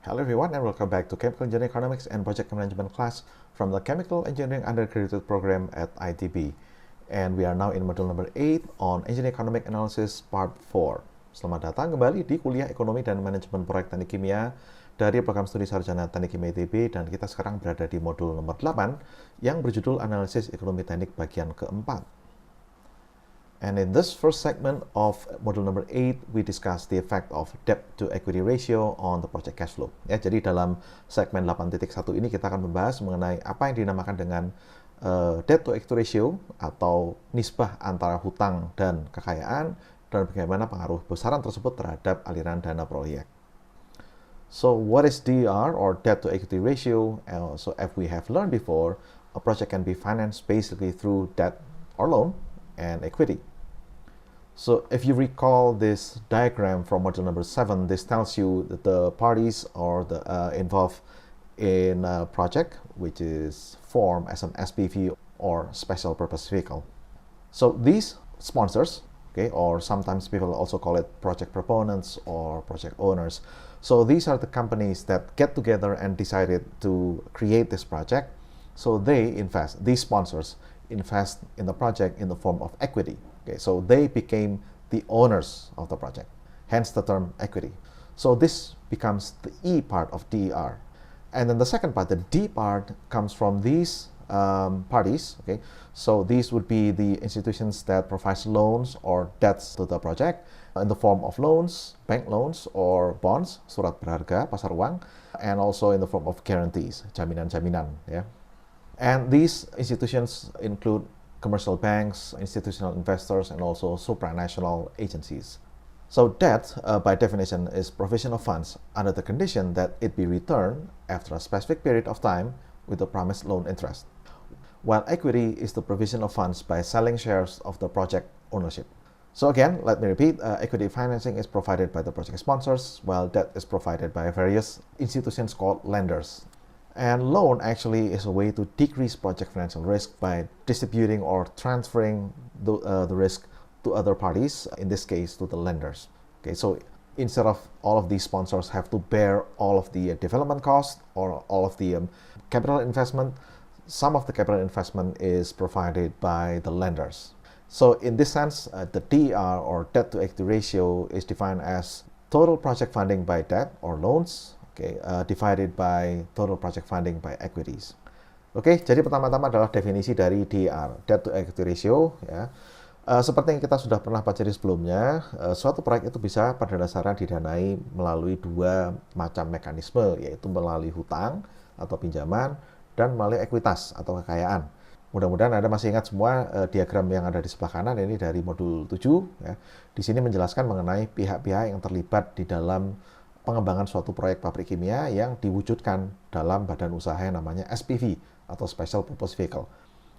Hello everyone and welcome back to Chemical Engineering Economics and Project Management class from the Chemical Engineering Undergraduate Program at ITB. And we are now in module number 8 on Engineering Economic Analysis Part 4. Selamat datang kembali di kuliah Ekonomi dan Manajemen Proyek Teknik Kimia dari program studi sarjana Teknik Kimia ITB, dan kita sekarang berada di modul nomor 8 yang berjudul Analisis Ekonomi Teknik bagian keempat. And in this first segment of module number 8, we discuss the effect of debt to equity ratio on the project cash flow. Ya, jadi dalam segmen 8.1 ini kita akan membahas mengenai apa yang dinamakan dengan debt to equity ratio atau nisbah antara hutang dan kekayaan, dan bagaimana pengaruh besaran tersebut terhadap aliran dana proyek. So what is DER or debt to equity ratio? So as we have learned before, a project can be financed basically through debt or loan and equity. So if you recall this diagram from module number 7, this tells you that the parties or the involved in a project which is formed as an SPV or special purpose vehicle. So these sponsors, okay, or sometimes people also call it project proponents or project owners. So these are the companies that get together and decided to create this project. So they invest, these sponsors invest in the project in the form of equity. Okay, so they became the owners of the project, hence the term equity. So this becomes the E part of DER. And then the second part, the D part, comes from these parties. Okay, so these would be the institutions that provide loans or debts to the project in the form of loans, bank loans or bonds, surat berharga, pasar uang, and also in the form of guarantees, jaminan-jaminan. Yeah. And these institutions include commercial banks, institutional investors, and also supranational agencies. So debt, by definition, is provision of funds under the condition that it be returned after a specific period of time with the promised loan interest, while equity is the provision of funds by selling shares of the project ownership. So again, let me repeat, equity financing is provided by the project sponsors, while debt is provided by various institutions called lenders. And loan actually is a way to decrease project financial risk by distributing or transferring the risk to other parties, in this case to the lenders. Okay, so instead of all of these sponsors have to bear all of the development costs or all of the capital investment, some of the capital investment is provided by the lenders. So in this sense, the DER or debt to equity ratio is defined as total project funding by debt or loans, divided by total project funding by equities. Oke, jadi pertama-tama adalah definisi dari DER, debt to equity ratio. Ya. Seperti yang kita sudah pernah pelajari sebelumnya, suatu proyek itu bisa pada dasarnya didanai melalui dua macam mekanisme, yaitu melalui hutang atau pinjaman dan melalui ekuitas atau kekayaan. Mudah-mudahan Anda masih ingat semua diagram yang ada di sebelah kanan ini dari modul 7. Ya. Di sini menjelaskan mengenai pihak-pihak yang terlibat di dalam pengembangan suatu proyek pabrik kimia yang diwujudkan dalam badan usaha yang namanya SPV atau Special Purpose Vehicle.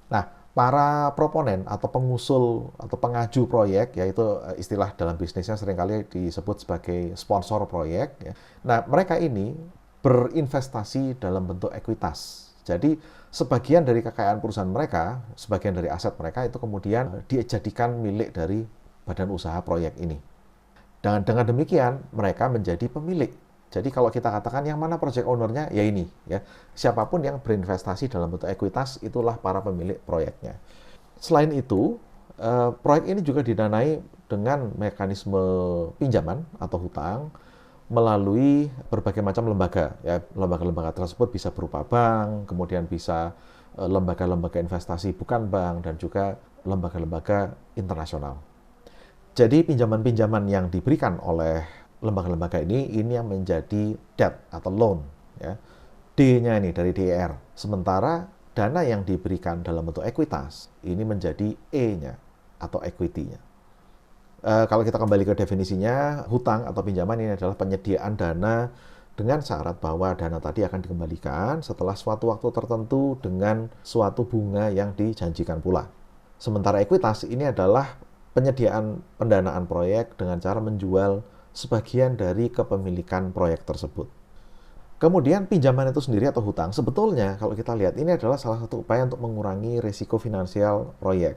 Nah, para proponen atau pengusul atau pengaju proyek, yaitu istilah dalam bisnisnya seringkali disebut sebagai sponsor proyek. Ya. Nah, mereka ini berinvestasi dalam bentuk ekuitas. Jadi, sebagian dari kekayaan perusahaan mereka, sebagian dari aset mereka itu kemudian dijadikan milik dari badan usaha proyek ini. Dan dengan demikian mereka menjadi pemilik. Jadi kalau kita katakan yang mana project owner-nya, ya ini. Ya. Siapapun yang berinvestasi dalam bentuk ekuitas, itulah para pemilik proyeknya. Selain itu, proyek ini juga didanai dengan mekanisme pinjaman atau hutang melalui berbagai macam lembaga. Ya. Lembaga-lembaga tersebut bisa berupa bank, kemudian bisa lembaga-lembaga investasi bukan bank, dan juga lembaga-lembaga internasional. Jadi pinjaman-pinjaman yang diberikan oleh lembaga-lembaga ini yang menjadi debt atau loan. Ya. D-nya ini dari DER. Sementara dana yang diberikan dalam bentuk ekuitas ini menjadi E-nya atau equity-nya. Kalau kita kembali ke definisinya, hutang atau pinjaman ini adalah penyediaan dana dengan syarat bahwa dana tadi akan dikembalikan setelah suatu waktu tertentu dengan suatu bunga yang dijanjikan pula. Sementara ekuitas ini adalah penyediaan pendanaan proyek dengan cara menjual sebagian dari kepemilikan proyek tersebut. Kemudian pinjaman itu sendiri atau hutang, sebetulnya kalau kita lihat ini adalah salah satu upaya untuk mengurangi risiko finansial proyek.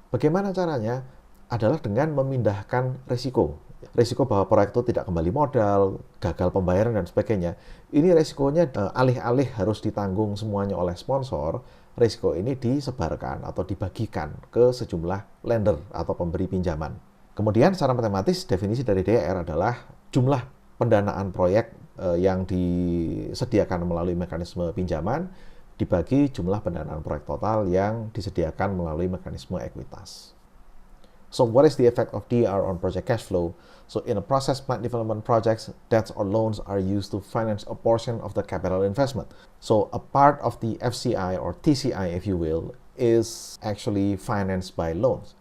Bagaimana caranya? Adalah dengan memindahkan risiko. Risiko bahwa proyek itu tidak kembali modal, gagal pembayaran dan sebagainya. Ini risikonya alih-alih harus ditanggung semuanya oleh sponsor, risiko ini disebarkan atau dibagikan ke sejumlah lender atau pemberi pinjaman. Kemudian secara matematis definisi dari DER adalah jumlah pendanaan proyek yang disediakan melalui mekanisme pinjaman dibagi jumlah pendanaan proyek total yang disediakan melalui mekanisme ekuitas. So what is the effect of DER on project cash flow? So in a process plant development projects, debts or loans are used to finance a portion of the capital investment. So a part of the FCI or TCI, if you will, is actually financed by loans.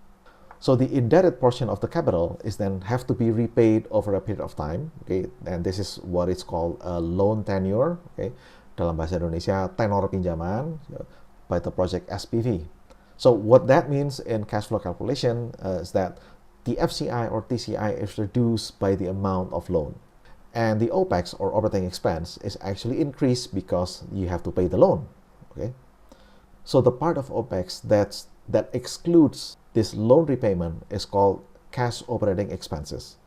So the indebted portion of the capital is then have to be repaid over a period of time, okay? And this is what is called a loan tenure, okay? Dalam bahasa Indonesia, tenor pinjaman by the project SPV. So what that means in cash flow calculation is that the FCI or TCI is reduced by the amount of loan. And the OPEX or operating expense is actually increased because you have to pay the loan. Okay? So the part of OPEX that excludes this loan repayment is called cash operating expenses.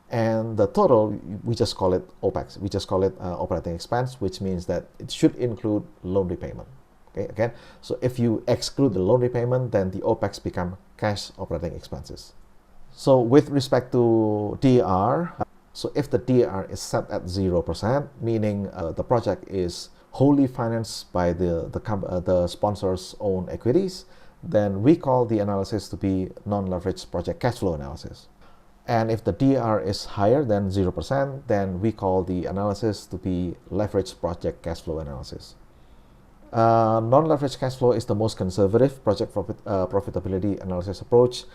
And the total, we just call it OPEX. We just call it operating expense, which means that it should include loan repayment. Okay, again, so if you exclude the loan repayment, then the OPEX become cash operating expenses. So with respect to DER, so if the DER is set at 0%, meaning the project is wholly financed by the sponsor's own equities, then we call the analysis to be non-leveraged project cash flow analysis. And if the DER is higher than 0%, then we call the analysis to be leveraged project cash flow analysis. Non-leveraged cash flow is the most conservative project profitability analysis approach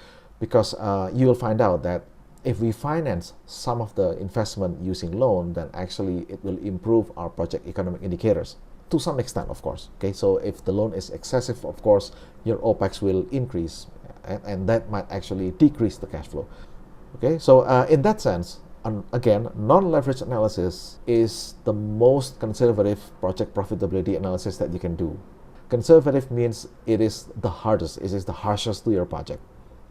because you will find out that if we finance some of the investment using loan, then actually it will improve our project economic indicators to some extent, of course. Okay, so if the loan is excessive, of course, your OPEX will increase, and that might actually decrease the cash flow. Okay, so in that sense, again, non-leveraged analysis is the most conservative project profitability analysis that you can do. Conservative means it is the hardest, it is the harshest to your project.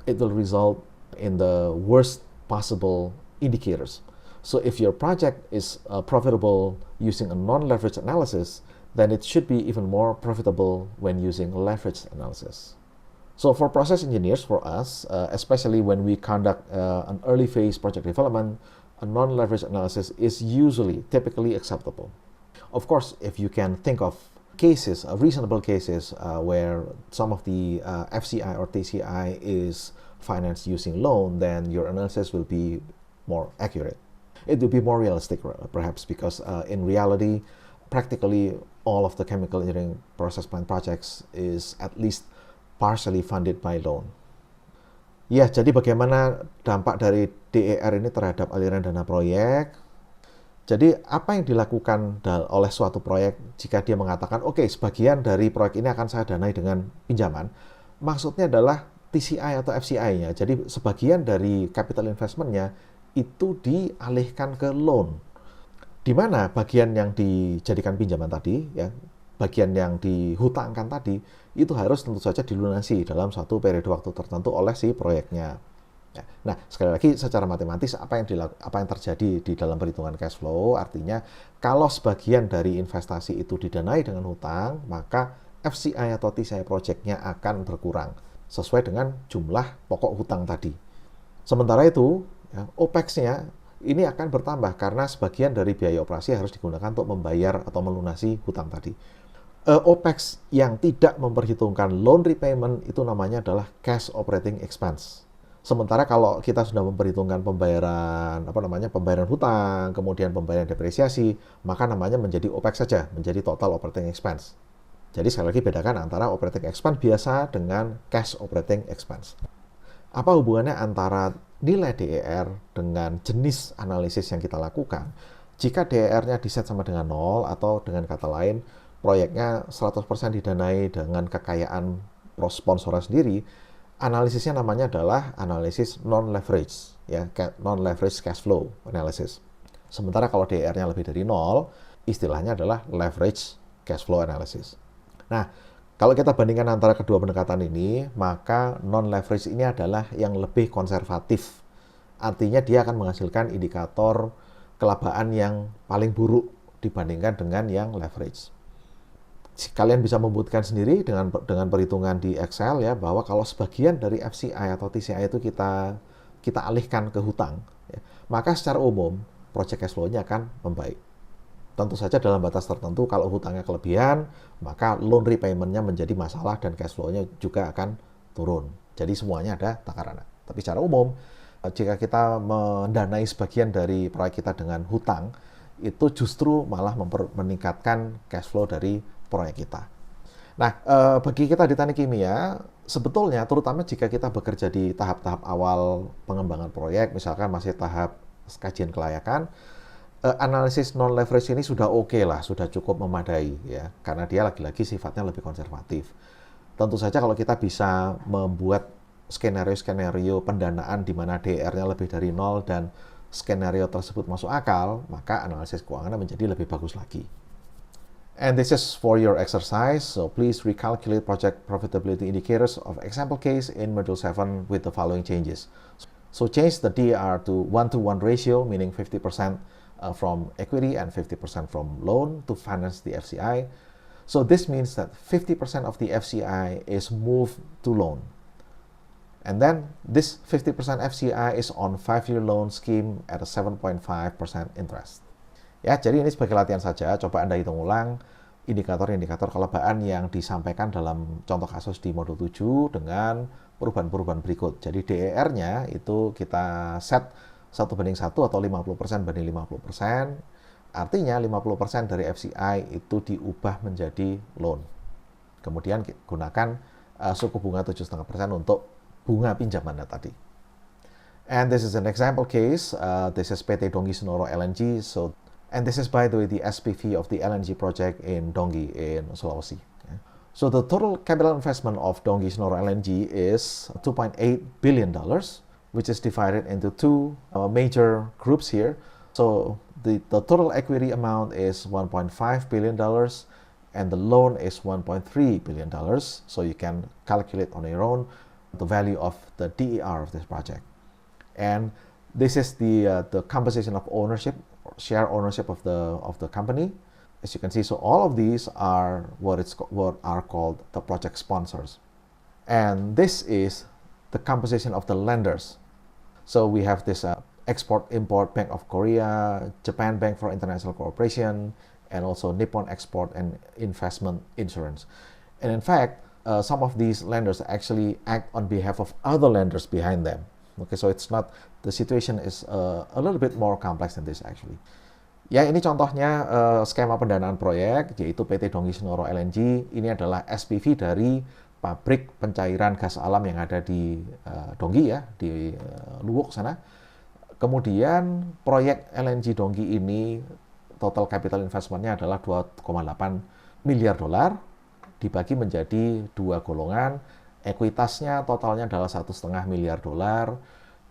It will result in the worst possible indicators. So if your project is profitable using a non-leveraged analysis, then it should be even more profitable when using leveraged analysis. So for process engineers, for us, especially when we conduct an early phase project development, a non-leveraged analysis is typically acceptable. Of course, if you can think of cases, reasonable cases, where some of the FCI or TCI is financed using loan, then your analysis will be more accurate. It will be more realistic, perhaps, because in reality, practically all of the chemical engineering process plant projects is at least partially funded by loan. Ya, jadi bagaimana dampak dari DER ini terhadap aliran dana proyek? Jadi apa yang dilakukan oleh suatu proyek jika dia mengatakan, oke, sebagian dari proyek ini akan saya danai dengan pinjaman, maksudnya adalah TCI atau FCI-nya. Jadi sebagian dari capital investment-nya itu dialihkan ke loan. Di mana bagian yang dijadikan pinjaman tadi, ya, bagian yang dihutangkan tadi, itu harus tentu saja dilunasi dalam satu periode waktu tertentu oleh si proyeknya. Ya. Nah, sekali lagi secara matematis apa yang terjadi di dalam perhitungan cash flow, artinya kalau sebagian dari investasi itu didanai dengan hutang, maka FCI atau TCI projectnya akan berkurang sesuai dengan jumlah pokok hutang tadi. Sementara itu, ya, OPEX-nya ini akan bertambah karena sebagian dari biaya operasi harus digunakan untuk membayar atau melunasi hutang tadi. OPEX yang tidak memperhitungkan loan repayment itu namanya adalah cash operating expense. Sementara kalau kita sudah memperhitungkan pembayaran hutang, kemudian pembayaran depresiasi, maka namanya menjadi OPEX saja, menjadi total operating expense. Jadi sekali lagi bedakan antara operating expense biasa dengan cash operating expense. Apa hubungannya antara nilai DER dengan jenis analisis yang kita lakukan? Jika DER-nya diset sama dengan 0 atau dengan kata lain, proyeknya 100% didanai dengan kekayaan sponsornya sendiri, analisisnya namanya adalah analisis non-leverage, ya, non-leverage cash flow analysis. Sementara kalau DER-nya lebih dari 0, istilahnya adalah leverage cash flow analysis. Nah, kalau kita bandingkan antara kedua pendekatan ini, maka non-leverage ini adalah yang lebih konservatif artinya dia akan menghasilkan indikator kelabaan yang paling buruk dibandingkan dengan yang leverage. Kalian bisa membuktikan sendiri dengan perhitungan di Excel ya, bahwa kalau sebagian dari FCI atau TCI itu kita alihkan ke hutang, ya, maka secara umum project cash flow-nya akan membaik. Tentu saja dalam batas tertentu, kalau hutangnya kelebihan, maka loan repayment-nya menjadi masalah dan cash flow-nya juga akan turun. Jadi semuanya ada takarannya. Tapi secara umum, jika kita mendanai sebagian dari proyek kita dengan hutang, itu justru malah meningkatkan cash flow dari proyek kita. Nah, bagi kita di teknik kimia, sebetulnya terutama jika kita bekerja di tahap-tahap awal pengembangan proyek, misalkan masih tahap kajian kelayakan, analisis non-leverage ini sudah oke lah, sudah cukup memadai ya, karena dia lagi-lagi sifatnya lebih konservatif. Tentu saja kalau kita bisa membuat skenario-skenario pendanaan di mana DER-nya lebih dari 0 dan skenario tersebut masuk akal, maka analisis keuangannya menjadi lebih bagus lagi. And this is for your exercise, so please recalculate project profitability indicators of example case in Module 7 with the following changes. So change the DER to 1-to-1 ratio, meaning 50% from equity and 50% from loan to finance the FCI. So this means that 50% of the FCI is moved to loan. And then this 50% FCI is on 5-year loan scheme at a 7.5% interest. Ya, jadi ini sebagai latihan saja, coba Anda hitung ulang indikator-indikator kelabaan yang disampaikan dalam contoh kasus di modul 7 dengan perubahan-perubahan berikut. Jadi DER-nya itu kita set 1:1 atau 50% banding 50%. Artinya 50% dari FCI itu diubah menjadi loan. Kemudian gunakan suku bunga 7,5% untuk bunga pinjamannya tadi. And this is an example case. This is PT Donggi Senoro LNG. And this is, by the way, the SPV of the LNG project in Donggi in Sulawesi. So the total capital investment of Donggi Senoro LNG is $2.8 billion, which is divided into two major groups here. So the total equity amount is $1.5 billion, and the loan is $1.3 billion. So you can calculate on your own the value of the DER of this project. And this is the composition of ownership, share ownership of the company. As you can see, so all of these are what are called the project sponsors. And this is the composition of the lenders. So we have this Export-Import Bank of Korea, Japan Bank for International Cooperation, and also Nippon Export and Investment Insurance. And in fact, some of these lenders actually act on behalf of other lenders behind them. Okay, so it's not, the situation is a little bit more complex than this actually. Ya, ini contohnya skema pendanaan proyek, yaitu PT Donggi Senoro LNG. Ini adalah SPV dari pabrik pencairan gas alam yang ada di Donggi ya, di Luwuk sana. Kemudian proyek LNG Donggi ini total capital investment-nya adalah $2,8 miliar, dibagi menjadi dua golongan. Ekuitasnya totalnya adalah $1,5 miliar,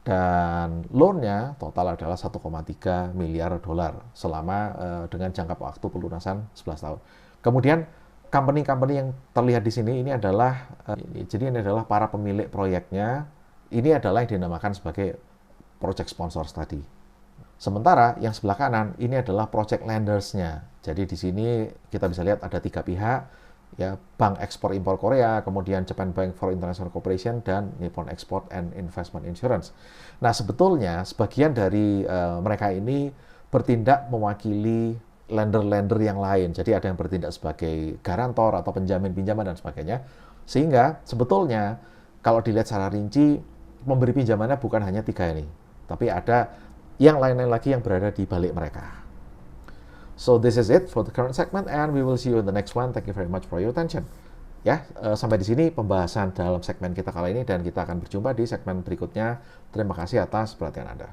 dan loan-nya total adalah $1,3 miliar selama dengan jangka waktu pelunasan 11 tahun. Kemudian company-company yang terlihat di sini ini adalah jadi ini adalah para pemilik proyeknya. Ini adalah yang dinamakan sebagai project sponsors tadi. Sementara yang sebelah kanan ini adalah project lenders-nya. Jadi di sini kita bisa lihat ada tiga pihak, ya, Bank Ekspor-Impor Korea, kemudian Japan Bank for International Cooperation, dan Nippon Export and Investment Insurance. Nah, sebetulnya sebagian dari mereka ini bertindak mewakili lender-lender yang lain. Jadi ada yang bertindak sebagai garantor atau penjamin pinjaman dan sebagainya. Sehingga sebetulnya kalau dilihat secara rinci, pemberi pinjamannya bukan hanya tiga ini, tapi ada yang lain-lain lagi yang berada di balik mereka. So this is it for the current segment, and we will see you in the next one. Thank you very much for your attention. Ya, sampai di sini pembahasan dalam segmen kita kali ini, dan kita akan berjumpa di segmen berikutnya. Terima kasih atas perhatian Anda.